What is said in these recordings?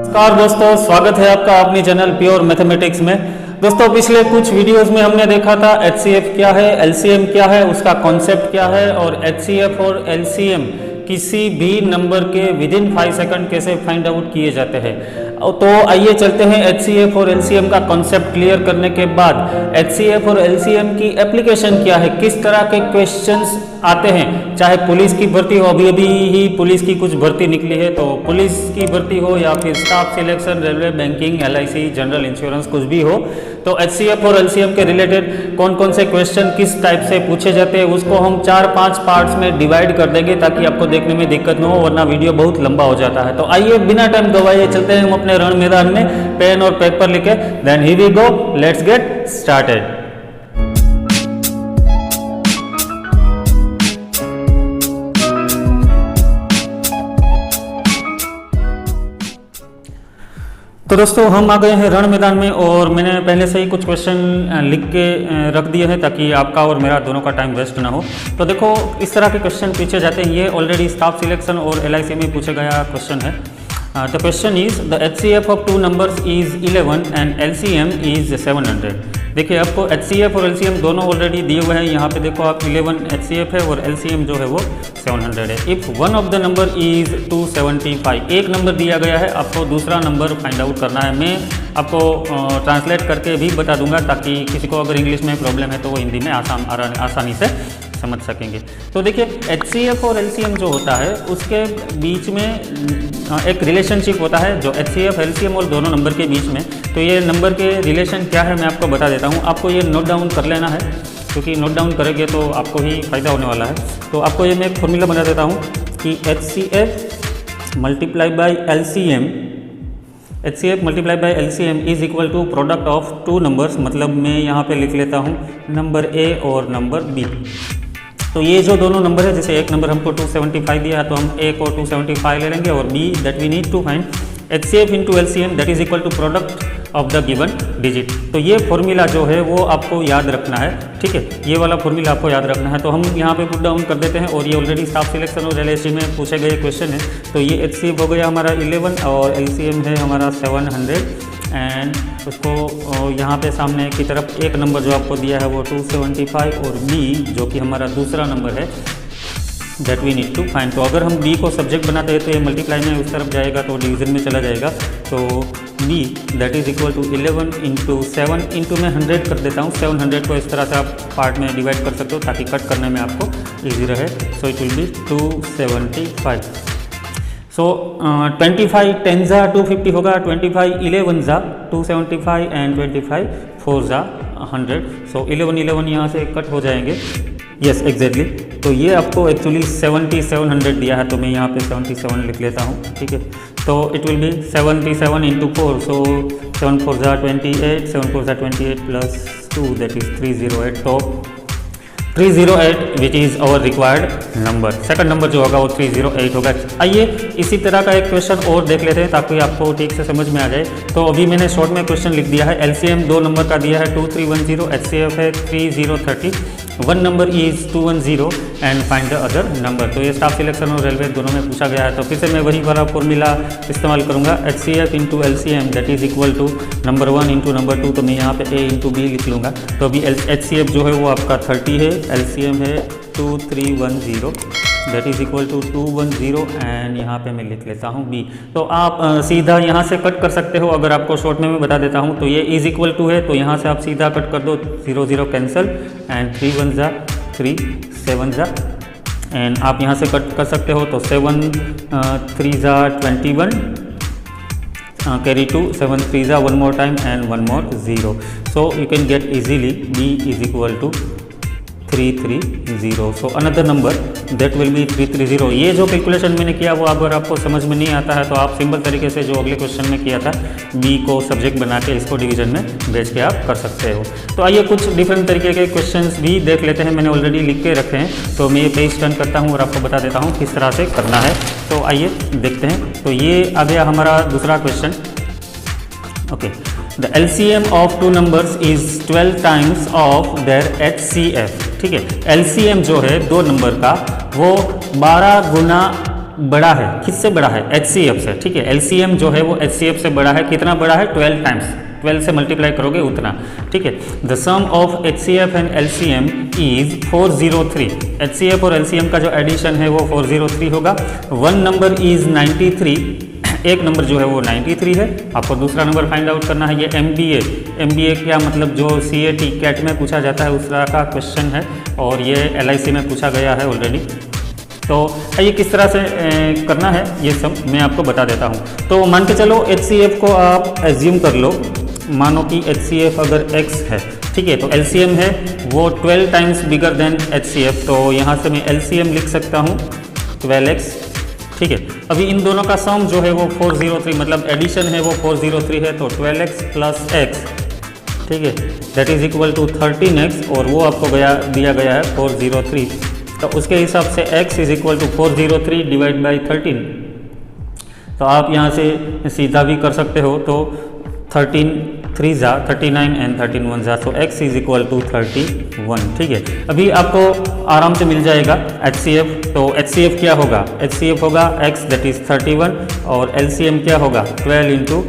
नमस्कार दोस्तों, स्वागत है आपका अपनी चैनल प्योर मैथमेटिक्स में। दोस्तों पिछले कुछ वीडियोस में हमने देखा था एचसीएफ क्या है, एलसीएम क्या है, उसका कॉन्सेप्ट क्या है और एचसीएफ और एलसीएम किसी भी नंबर के विद इन 5 सेकंड कैसे फाइंड आउट किए जाते हैं। तो आइए चलते हैं एचसीएफ और एलसीएम का कॉन्सेप्ट क्लियर करने के बाद एचसीएफ और एलसीएम की एप्लीकेशन क्या है, किस तरह के क्वेश्चंस आते हैं, चाहे पुलिस की भर्ती हो, अभी ही पुलिस की कुछ भर्ती निकली है, तो पुलिस की भर्ती हो या फिर staff selection, railway, banking, LIC, general insurance, कुछ भी हो, तो एचसीएफ और एलसीएम के रिलेटेड कौन कौन से क्वेश्चन किस टाइप से पूछे जाते हैं उसको हम 4-5 पार्ट्स में डिवाइड कर देंगे ताकि आपको देखने में दिक्कत न हो, वरना वीडियो बहुत लंबा हो जाता है। तो आइए बिना टाइम गवाए चलते हैं हम अपने रण मैदान में पेन और पेपर लेके। Then here we go, let's get started. तो दोस्तों हम आ गए हैं रण मैदान में और मैंने पहले से ही कुछ क्वेश्चन लिख के रख दिए हैं ताकि आपका और मेरा दोनों का टाइम वेस्ट ना हो। तो देखो इस तरह के क्वेश्चन पूछे जाते हैं, ये ऑलरेडी स्टाफ सिलेक्शन और एलआईसी में पूछा गया क्वेश्चन है। The question is the HCF of 2 numbers is 11 and LCM is 700। देखिए आपको एचसीएफ और एलसीएम दोनों ऑलरेडी दिए हुए हैं। यहाँ पे देखो आप 11 एचसीएफ है और एलसीएम जो है वो 700 है। If one of the number is 275, एक नंबर दिया गया है, आपको दूसरा नंबर फाइंड आउट करना है। मैं आपको ट्रांसलेट करके भी बता दूंगा ताकि किसी को अगर इंग्लिश में प्रॉब्लम है तो वो हिंदी में आसानी से समझ सकेंगे। तो देखिए एचसीएफ और एलसीएम जो होता है उसके बीच में एक रिलेशनशिप होता है जो एचसीएफ एलसीएम और दोनों नंबर के बीच में। तो ये नंबर के रिलेशन क्या है मैं आपको बता देता हूँ। आपको ये नोट डाउन कर लेना है क्योंकि नोट डाउन करेंगे तो आपको ही फ़ायदा होने वाला है। तो आपको ये मैं एक फॉर्मूला बता देता हूँ कि HCF multiply by LCM, HCF multiply by LCM is equal to product of 2 numbers. मतलब मैं यहाँ पे लिख लेता हूँ नंबर ए और नंबर बी। तो ये जो दोनों नंबर है, जैसे एक नंबर हमको 275 दिया है तो हम ए को 275 ले लेंगे और B that we need to find HCF into LCM that is equal to product of the given digit. तो ये फॉर्मूला जो है वो आपको याद रखना है, ठीक है, ये वाला फॉर्मूला आपको याद रखना है। तो हम यहाँ पे पुट डाउन कर देते हैं और ये ऑलरेडी स्टाफ सिलेक्शन और एलआईसी में पूछे गए क्वेश्चन है। तो ये एचसीएफ हो गया हमारा 11 और एलसीएम है हमारा 700 एंड उसको यहाँ पे सामने की तरफ एक नंबर जो आपको दिया है वो 275 और बी जो कि हमारा दूसरा नंबर है that we need to find. तो अगर हम बी को सब्जेक्ट बनाते हैं तो ये मल्टीप्लाई में उस तरफ जाएगा तो डिवीजन में चला जाएगा। तो B that is equal to 11 into 7 into मैं 100 कर देता हूँ। 700 को इस तरह से आप पार्ट में डिवाइड कर सकते हो ताकि कट करने में आपको ईजी रहे। So it will be 275। सो 25 10 जा 250 होगा, 25 11 जा 275 एंड 25 4 जा 100। सो 11 यहाँ से कट हो जाएंगे। Yes exactly. तो ये आपको एक्चुअली 7700 दिया है तो मैं यहाँ पे 77 लिख लेता हूँ, ठीक है। तो इट विल बी 77 इंटू 4। सो 7 4 जा 28, 7 4 जा 28 प्लस 2 दैट इज 308। तो 308 which is our required number. Second number जो होगा वो 308 होगा। आइए इसी तरह का एक क्वेश्चन और देख लेते हैं ताकि आपको ठीक से समझ में आ जाए। तो अभी मैंने शॉर्ट में क्वेश्चन लिख दिया है। एलसीएम 2 नंबर का दिया है 2310, एचसीएफ है 3030, 1 number is 210 and find the other number. तो ये स्टाफ सिलेक्शन और रेलवे दोनों में पूछा गया है। तो फिर से मैं वही वाला फॉर्मूला इस्तेमाल करूँगा, HCF into LCM that is equal to number 1 into number 2। तो मैं यहाँ पे ए इंटू बी लिख लूँगा। तो अभी एचसीएफ जो है वो आपका 30 है, एलसीएम है 2310 that is equal to 210 and यहाँ पे मैं लिख लेता हूँ बी। तो आप सीधा यहाँ से कट कर सकते हो। अगर आपको शॉर्ट में मैं बता देता हूँ तो ये इज इक्वल टू है तो यहाँ से आप सीधा कट कर दो, 0 0 कैंसिल एंड 3 1 जा 3 7 जा एंड आप यहाँ से कट कर सकते हो। तो 7 3 जा 21 carry 2, 7 3 जा 1 more time and 1 more 0. So you can get easily b is equal to 330. So another number that will be 330. ये जो कैलकुलेशन मैंने किया वो अगर आपको समझ में नहीं आता है तो आप सिंपल तरीके से जो अगले क्वेश्चन में किया था b को सब्जेक्ट बना के इसको डिवीजन में भेज के आप कर सकते हो। तो आइए कुछ डिफरेंट तरीके के क्वेश्चंस भी देख लेते हैं। मैंने ऑलरेडी लिख के रखे हैं तो मैं ये पेज टर्न करता हूँ और आपको बता देता हूँ किस तरह से करना है। तो आइए देखते हैं। तो ये आ गया हमारा दूसरा question. Okay, the LCM of 2 numbers is 12 times of their HCF. ठीक है, एलसीएम जो है 2 नंबर का वो 12 गुना बड़ा है, किससे बड़ा है, HCF से, ठीक है। LCM जो है वो HCF से बड़ा है, कितना बड़ा है, 12 टाइम्स, 12 से मल्टीप्लाई करोगे उतना, ठीक है। The sum of HCF and LCM is 403। HCF और LCM का जो एडिशन है वो 403 होगा। वन नंबर इज 93, एक नंबर जो है वो 93 है। आपको दूसरा नंबर फाइंड आउट करना है। ये MBA क्या मतलब जो CAT कैट में पूछा जाता है उस तरह का क्वेश्चन है, और ये LIC में पूछा गया है ऑलरेडी। तो ये किस तरह से करना है ये सब मैं आपको बता देता हूँ। तो मान के चलो HCF को आप एज्यूम कर लो, मानो कि HCF अगर x है, ठीक है, तो LCM है वो 12 टाइम्स बिगर देन HCF, तो यहाँ से मैं LCM लिख सकता हूँ 12x, ठीक है। अभी इन दोनों का सम जो है वो 403, मतलब एडिशन है वो 403 है, तो 12x प्लस x, ठीक है, that is equal to 13x, और वो आपको दिया गया है 403, तो उसके हिसाब से x is equal to 403 divide by 13। तो आप यहाँ से सीधा भी कर सकते हो, तो 13 3 जा 39 एंड 13 1 जा, तो x इज इक्वल टू 31, ठीक है। अभी आपको आराम से मिल जाएगा HCF, तो HCF क्या होगा, HCF होगा x दैट इज 31, और LCM क्या होगा 12 इंटू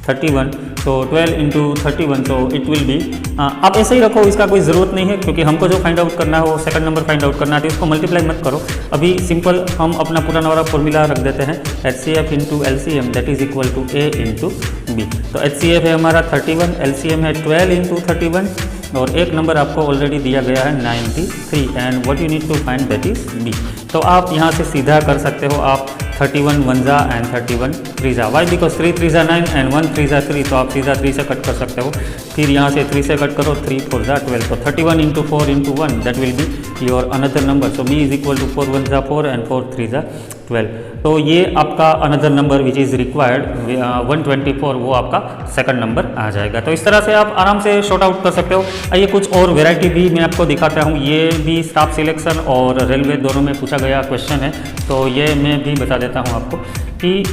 31, तो 12 इंटू 31, तो इट विल बी, आप ऐसे ही रखो, इसका कोई ज़रूरत नहीं है, क्योंकि हमको जो फाइंड आउट करना है वो सेकंड नंबर फाइंड आउट करना है, तो इसको मल्टीप्लाई मत करो। अभी सिंपल हम अपना पूरा नंबर फॉर्मूला रख देते हैं, HCF into LCM that is equal to A into B। तो HCF है हमारा 31, LCM है 12 इंटू 31, और एक नंबर आपको ऑलरेडी दिया गया है 93, and what you need to find that is B। तो आप यहाँ से सीधा कर सकते हो, आप 31 1 जा एंड 31 3 जा, वाई बिकॉज 3 3 जा 9 एंड 1 3 जा 3, तो आप सीधा 3 से कट कर सकते हो। फिर यहाँ से 3 से कट करो, 3 4 जा 12, तो 31 into 4 into 1 that will be your another number. So B is equal to 4 1 जा 4 एंड 4 3 जा 12। तो ये आपका another number which is required 124, वो आपका सेकंड नंबर आ जाएगा। तो इस तरह से आप आराम से शॉर्ट आउट कर सकते हो। आइए कुछ और वेराइटी भी मैं आपको दिखाता हूँ। ये भी स्टाफ सिलेक्शन और रेलवे दोनों में पूछा गया क्वेश्चन है, तो ये मैं भी बता देता हूँ आपको कि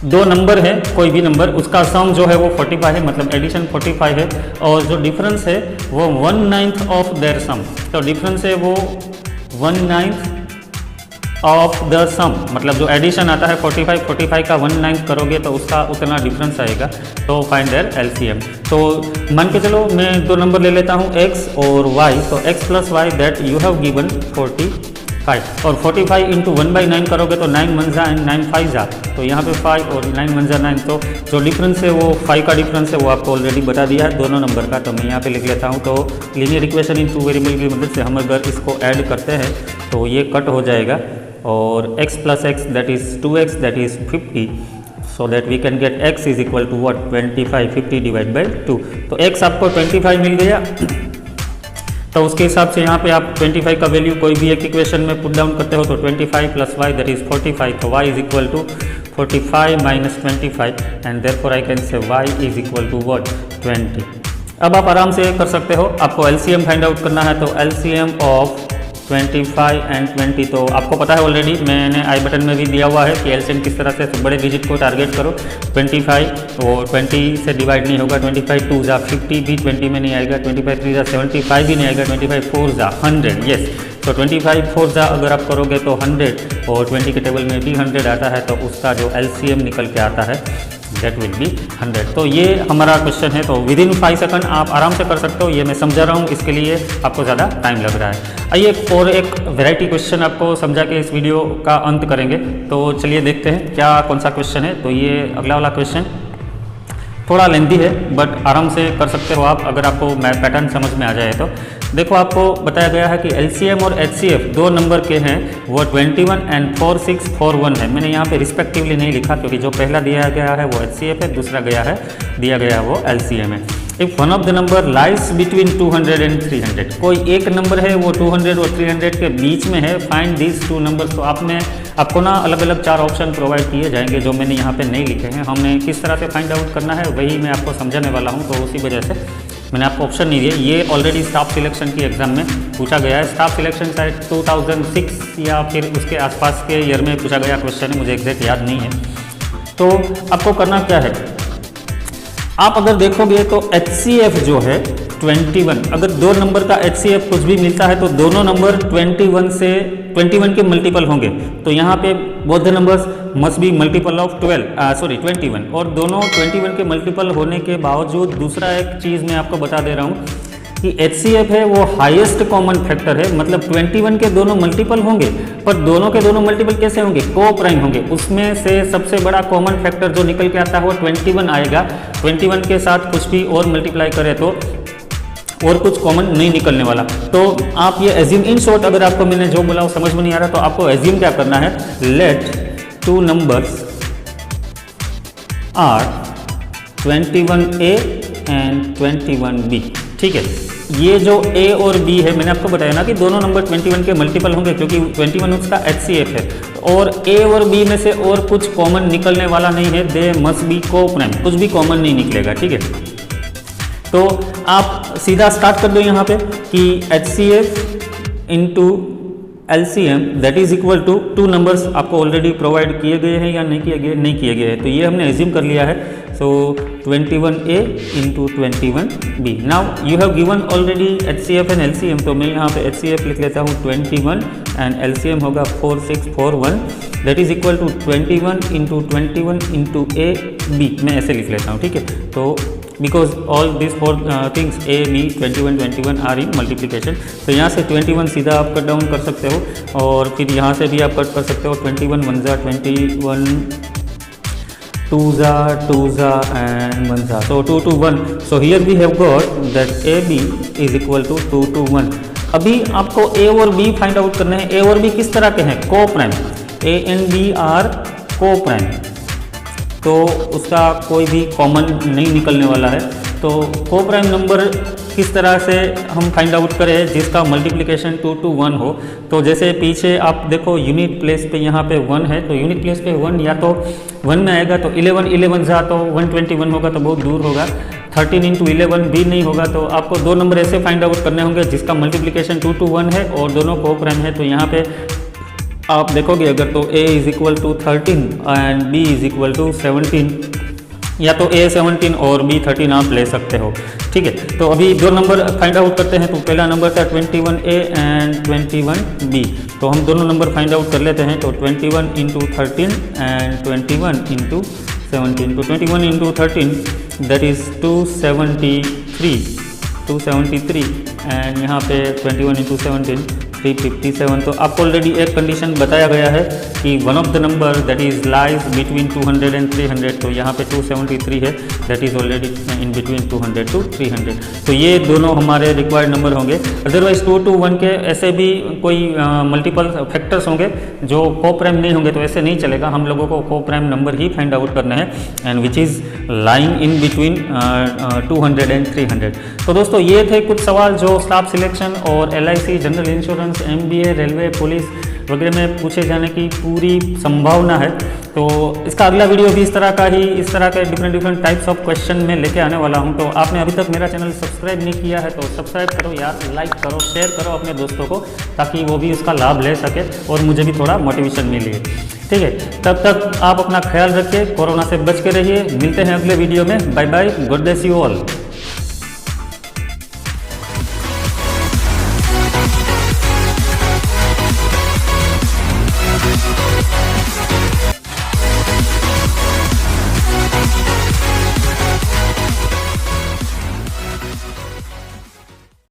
दो नंबर है, कोई भी नंबर, उसका सम जो है वो 45 है, मतलब एडिशन 45 है, और जो डिफरेंस है वो 1/9 ऑफ देयर सम। तो डिफरेंस है वो 1/9 ऑफ द सम, मतलब जो एडिशन आता है 45 का 1/9 करोगे तो उसका उतना डिफरेंस आएगा। तो फाइंड देयर LCM। तो मान के चलो मैं दो नंबर ले लेता हूँ x और y, तो x plus y that you have given 45, और 45 इंटू 1/9 करोगे तो 9 1 जा एंड 9 5 जा, तो यहाँ पे 5 और 9 1 जा 9, तो जो डिफरेंस है वो 5 का डिफरेंस है, वो आपको ऑलरेडी बता दिया है दोनों नंबर का। तो मैं यहाँ पे लिख लेता हूँ। तो linear equation in two variable की मदद से हम अगर इसको ऐड करते हैं तो ये कट हो जाएगा, और x plus x that is 2x that is 50, so that we can get x is equal to what 25, 50 divide by 2। तो x आपको 25 मिल गया, तो उसके हिसाब से यहाँ पे आप 25 का वैल्यू कोई भी एक इक्वेशन में पुट डाउन करते हो, तो 25 प्लस y दैट इज 45, तो y is equal to 45 minus 25, and therefore I can say y is equal to what 20। अब आप आराम से कर सकते हो। आपको LCM फाइंड आउट करना है, तो LCM ऑफ 25 एंड 20, तो आपको पता है ऑलरेडी, मैंने आई बटन में भी दिया हुआ है कि LCM किस तरह से, तो बड़े डिजिट को टारगेट करो। 25 और 20 से डिवाइड नहीं होगा, 25 2 जा 50 भी 20 में नहीं आएगा, 25 3 जा 75 भी नहीं आएगा, 25 4 जा 100, यस। तो 25 4 जा अगर आप करोगे तो 100, और 20 के टेबल में भी 100 आता है, तो उसका जो LCM निकल के आता है दैट विल बी 100। तो ये हमारा क्वेश्चन है, तो विद इन 5 सेकंड आप आराम से कर सकते हो। ये मैं समझा रहा हूँ, इसके लिए आपको ज़्यादा टाइम लग रहा है। आइए और एक वेराइटी क्वेश्चन आपको समझा के इस वीडियो का अंत करेंगे। तो चलिए देखते हैं क्या कौन सा क्वेश्चन है। तो ये अगला वाला क्वेश्चन थोड़ा लेंथी है, बट आराम से कर सकते हो आप, अगर आपको पैटर्न समझ में आ जाए तो। देखो आपको बताया गया है कि LCM और HCF दो नंबर के हैं, वो 21 एंड 4641 है। मैंने यहाँ पे रिस्पेक्टिवली नहीं लिखा, क्योंकि जो पहला दिया गया है वो HCF है, दूसरा दिया गया है वो LCM है। If one of the number lies between 200 and 300, कोई एक नंबर है वो 200 और 300 के बीच में है, फाइंड दिस टू नंबर्स। तो आपको ना अलग अलग 4 ऑप्शन प्रोवाइड किए जाएंगे, जो मैंने यहाँ पे नहीं लिखे हैं। हमने किस तरह से फाइंड आउट करना है वही मैं आपको समझाने वाला हूँ, तो उसी वजह से मैंने आपको ऑप्शन नहीं दिए। ये ऑलरेडी स्टाफ सिलेक्शन की एग्जाम में पूछा गया है। स्टाफ सिलेक्शन शायद 2006 या फिर उसके आसपास के ईयर में पूछा गया क्वेश्चन है, मुझे एग्जैक्ट याद नहीं है। तो आपको करना क्या है, आप अगर देखोगे तो HCF जो है 21, अगर दो नंबर का HCF कुछ भी मिलता है तो दोनों नंबर 21 से 21 के मल्टीपल होंगे तो यहाँ पे both the numbers must be multiple of 21 और दोनों 21 के मल्टीपल होने के बावजूद दूसरा एक चीज़ मैं आपको बता दे रहा हूँ कि HCF है वो हाईएस्ट कॉमन फैक्टर है, मतलब 21 के दोनों मल्टीपल होंगे, पर दोनों के दोनों मल्टीपल कैसे होंगे, को प्राइम होंगे। उसमें से सबसे बड़ा कॉमन फैक्टर जो निकल के आता है वो 21 आएगा। 21 के साथ कुछ भी और मल्टीप्लाई करें तो और कुछ कॉमन नहीं निकलने वाला। तो आप ये एज्यूम, इन शॉर्ट अगर आपको मैंने जो बोला वो समझ में नहीं आ रहा तो आपको एज्यूम क्या करना है, let two numbers are 21A and 21B। ठीक है, ये जो A और B है मैंने आपको बताया ना कि दोनों नंबर 21 के मल्टीपल होंगे क्योंकि 21 उसका HCF है और A और B में से और कुछ कॉमन निकलने वाला नहीं है, दे मस्ट बी को प्राइम, कुछ भी कॉमन नहीं निकलेगा। ठीक है, तो आप सीधा स्टार्ट कर दो यहाँ पे कि HCF into LCM that is equal to two numbers आपको ऑलरेडी प्रोवाइड किए गए हैं या नहीं किए गए, नहीं किए गए हैं, तो ये हमने एज्यूम कर लिया है। सो 21A into 21B। Now you have given already HCF and LCM, तो मैं यहाँ पे HCF लिख लेता हूँ 21 एंड LCM होगा 4641 that is equal to 21 into 21 into AB, मैं ऐसे लिख लेता हूँ। ठीक है, तो because all this four things A, B, 21 are in multiplication, तो यहाँ से 21 सीधा आप कट डाउन कर सकते हो और फिर यहाँ से भी आप कट कर सकते हो 21 1 जा 21 2 जा एंड 1 जा, so 2 to 1, so here we have got that AB is equal to 2 to 1। अभी आपको A और B फाइंड आउट करने हैं। A और B किस तरह के हैं, coprime, A and B are coprime, तो उसका कोई भी कॉमन नहीं निकलने वाला है। तो को प्राइम नंबर किस तरह से हम फाइंड आउट करें जिसका मल्टीप्लिकेशन 2 to 1 हो, तो जैसे पीछे आप देखो यूनिट प्लेस पे यहाँ पे 1 है, तो यूनिट प्लेस पे 1 या तो 1 में आएगा तो 11 जा तो 121 होगा तो बहुत दूर होगा, 13 इंटू 11 भी नहीं होगा, तो आपको दो नंबर ऐसे फाइंड आउट करने होंगे जिसका मल्टीप्लिकेशन 2 to 1 है और दोनों को प्राइम है। तो यहाँ पे आप देखोगे अगर तो A is equal to 13 and B is equal to 17, या तो A 17 और B 13 आप ले सकते हो। ठीक है, तो अभी दो नंबर फाइंड आउट करते हैं। तो पहला नंबर था 21A एंड 21B, तो हम दोनों नंबर फाइंड आउट कर लेते हैं। तो 21 इंटू 13 एंड 21 इंटू 17, तो 21 इंटू 13 दैट इज़ 273 एंड यहाँ पे 21 इंटू 17 357। तो आपको ऑलरेडी एक कंडीशन बताया गया है कि one of the number that is lies between 200 and 300, तो यहाँ पे 273 है that is already in between 200 to 300, तो ये दोनों हमारे रिक्वायर्ड नंबर होंगे। अदरवाइज 2 to 1 के ऐसे भी कोई मल्टीपल फैक्टर्स होंगे जो को प्राइम नहीं होंगे, तो ऐसे नहीं चलेगा, हम लोगों को को प्राइम नंबर ही फाइंड आउट करना है and which is lying in between 200 and 300। तो दोस्तों ये थे कुछ सवाल जो स्टाफ सिलेक्शन और LIC, general insurance, MBA, railway, police वगैरह में पूछे जाने की पूरी संभावना है। तो इसका अगला वीडियो भी इस तरह के डिफरेंट टाइप्स ऑफ क्वेश्चन में लेके आने वाला हूं। तो आपने अभी तक मेरा चैनल सब्सक्राइब नहीं किया है तो सब्सक्राइब करो यार, लाइक करो, शेयर करो अपने दोस्तों को, ताकि वो भी उसका लाभ ले सके और मुझे भी थोड़ा मोटिवेशन मिले। ठीक है, तब तक आप अपना ख्याल रखिए, कोरोना से बच के रहिए। मिलते हैं अगले वीडियो में। Bye bye, God bless you all.